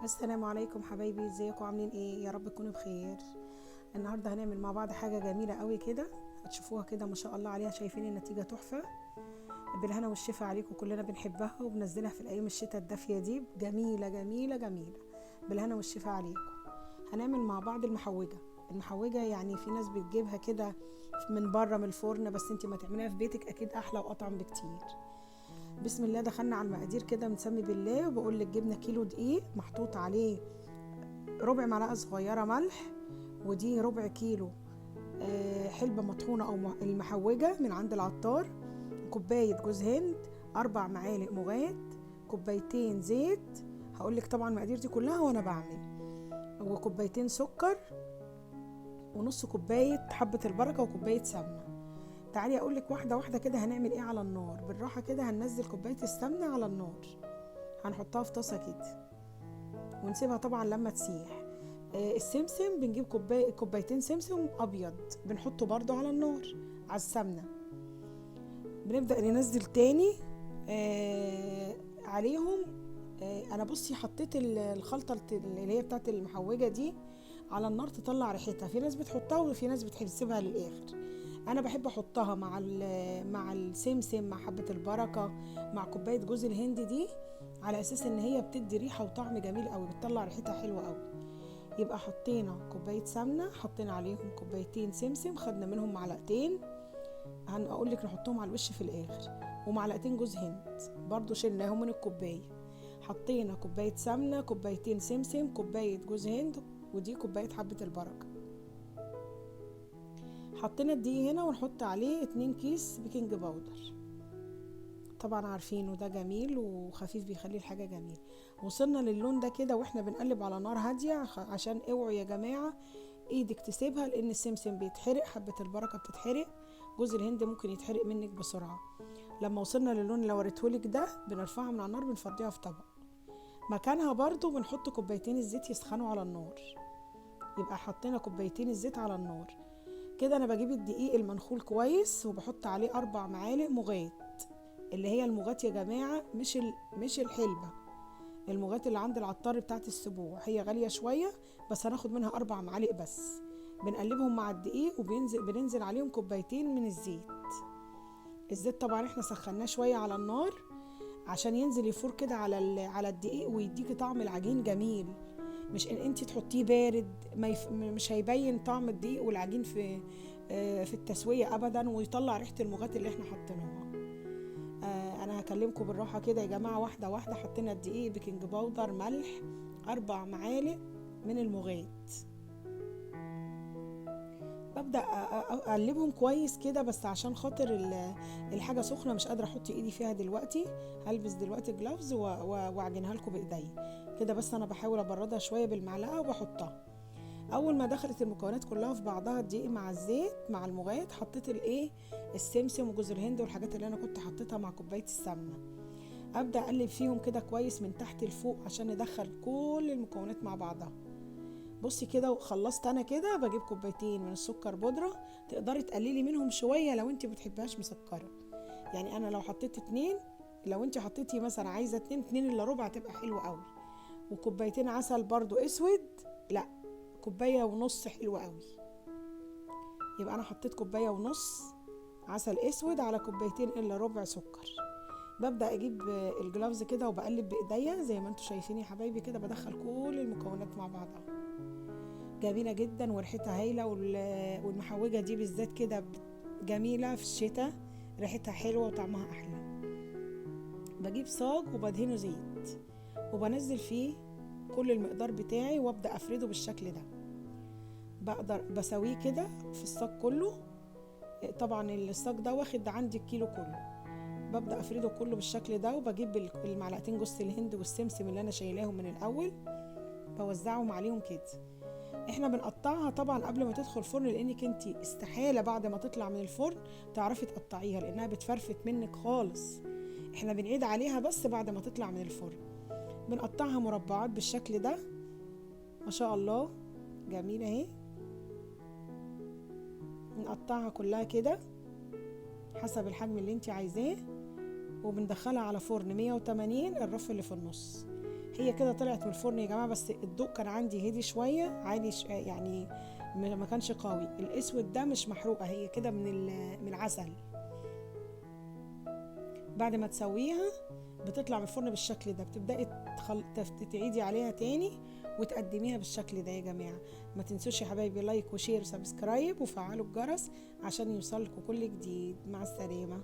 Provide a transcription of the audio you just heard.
السلام عليكم حبايبي، ازيكم عاملين ايه؟ يا رب تكونوا بخير. النهارده هنعمل مع بعض حاجه جميله قوي كده، هتشوفوها كده ما شاء الله عليها، شايفين النتيجه تحفه. بالهنا والشفا عليكم، كلنا بنحبها وبنزلها في الايام الشتاء الدافيه دي، جميله جميله جميله. بالهنا والشفا عليكم. هنعمل مع بعض المحوجه يعني في ناس بتجيبها كده من بره من الفرن، بس انت ما تعمليها في بيتك اكيد احلى واطعم بكتير. بسم الله، دخلنا على المقادير كده، بنسمي بالله وبقول لك جبنا كيلو دقيق محطوط عليه ربع معلقه صغيره ملح، ودي ربع كيلو حلبة مطحونة أو المحوجة من عند العطار، كوباية جوز هند، 4 معالق مغات، كوبايتين زيت، هقولك طبعا المقادير دي كلها وأنا بعمل، وكوبايتين سكر، ونص كوباية حبة البركة، وكوباية سمنة. تعالي أقولك واحدة واحدة كده هنعمل إيه على النار بالراحة كده. هننزل كوباية السمنة على النار، هنحطها في طاسة كده ونسيبها طبعا لما تسيح. السمسم بنجيب كوبايتين سمسم ابيض، بنحطه برضو على النار على السمنه. بنبدا ننزل تاني عليهم. انا بصي حطيت الخلطه اللي هي بتاعت المحوجه دي على النار تطلع ريحتها، في ناس بتحطها وفي ناس بتحب تسيبها للاخر. انا بحب احطها مع السمسم، مع حبه البركه، مع كوبايه جوز الهند دي، على اساس ان هي بتدي ريحه وطعم جميل قوي، بتطلع ريحتها حلوه قوي. يبقى حطينا كوبايه سمنه، حطينا عليهم كوبايتين سمسم، خدنا منهم معلقتين، هنقول لك نحطهم على الوش في الاخر، ومعلقتين جوز هند برضو شلناهم من الكوبايه. حطينا كوبايه سمنه، كوبايتين سمسم، كوبايه جوز هند، ودي كوبايه حبه البركه. حطينا الدقيق هنا، ونحط عليه 2 كيس بيكنج باودر، طبعا عارفينه ده جميل وخفيف بيخلي الحاجه جميل. وصلنا للون ده كده واحنا بنقلب على نار هاديه، عشان اوعوا يا جماعه ايدك تسيبها، لان السمسم بيتحرق، حبه البركه بتتحرق، جوز الهند ممكن يتحرق منك بسرعه. لما وصلنا للون اللي وريتهولك ده، بنرفعها من على النار، بنفضيها في طبق مكانها. برضو بنحط كوبايتين الزيت يسخنوا على النار، يبقى حطينا كوبايتين الزيت على النار كده. انا بجيب الدقيق المنخول كويس وبحط عليه 4 معالق مغات، اللي هي المغات يا جماعه، مش الحلبه، المغات اللي عند العطار بتاعت السبوع، هي غاليه شويه بس هناخد منها 4 معالق بس. بنقلبهم مع الدقيق وبننزل عليهم كوبايتين من الزيت. الزيت طبعا احنا سخناه شويه على النار عشان ينزل يفور كده على الدقيق ويديكي طعم العجين جميل، مش ان انت تحطيه بارد، مش هيبين طعم الدقيق والعجين في التسويه ابدا، ويطلع ريحه المغات اللي احنا حطيناها. انا هكلمكم بالراحه كده يا جماعه، واحده واحده. حطينا الدقيق، بيكنج باودر، ملح، 4 معالق من المغات. ببدأ اقلبهم كويس كده، بس عشان خاطر الحاجة سخنة مش قادرة احط ايدي فيها دلوقتي، هلبس دلوقتي جلافز واعجنها لكم بايدي كده، بس انا بحاول ابردها شوية بالمعلقة وبحطها. اول ما دخلت المكونات كلها في بعضها، الدقيق مع الزيت مع المغات، حطيت السمسم وجوز الهند والحاجات اللي انا كنت حطيتها مع كوباية السمنة. ابدأ اقلب فيهم كده كويس من تحت لفوق عشان ندخل كل المكونات مع بعضها. بصي كده وخلصت انا كده، بجيب كوبايتين من السكر بودرة، تقدري تقللي منهم شوية لو انت بتحبهاش مسكرة. يعني انا لو حطيت 2، لو انت حطيتي مثلا عايزة 2 الا ربع تبقى حلوة قوي. وكوبايتين عسل برضو اسود، لا 1.5 كوباية حلوة قوي. يبقى انا حطيت 1.5 كوباية عسل اسود على 2 الا ربع سكر. ببدأ اجيب الجلافز كده وبقلب بايديا زي ما انتوا شايفين يا حبايبي كده، بدخل كل المكونات مع بعضها. جميلة جدا وريحتها هايلة، والمحوجة دي بالذات كده جميلة في الشتاء، ريحتها حلوة وطعمها أحلى. بجيب صاج وبدهنه زيت، وبنزل فيه كل المقدار بتاعي، وابدأ أفرده بالشكل ده. بقدر بسويه كده في الصاج كله، طبعا الصاج ده واخد عندي الكيلو كله. ببدأ أفرده كله بالشكل ده، وبجيب المعلقتين جوز الهند والسمسم اللي أنا شايلاهم من الأول، بوزعهم عليهم كده. احنا بنقطعها طبعا قبل ما تدخل الفرن، لانك انت استحالة بعد ما تطلع من الفرن تعرفي تقطعيها، لانها بتفرفت منك خالص. احنا بنعيد عليها بس بعد ما تطلع من الفرن. بنقطعها مربعات بالشكل ده، ما شاء الله جميلة اهي. بنقطعها كلها كده حسب الحجم اللي انت عايزاه، وبندخلها على فرن 180 الرف اللي في النص. هي كده طلعت من الفرن يا جماعه، بس الضوء كان عندي هدي شويه عادي يعني ما كانش قوي. الاسود ده مش محروقه، هي كده من العسل. بعد ما تسويها بتطلع من الفرن بالشكل ده، بتبداي تعيدي عليها تاني وتقدميها بالشكل ده يا جماعه. ما تنسوش يا حبايبي لايك وشير وسبسكرايب وفعلوا الجرس عشان يوصلكوا كل جديد. مع السلامه.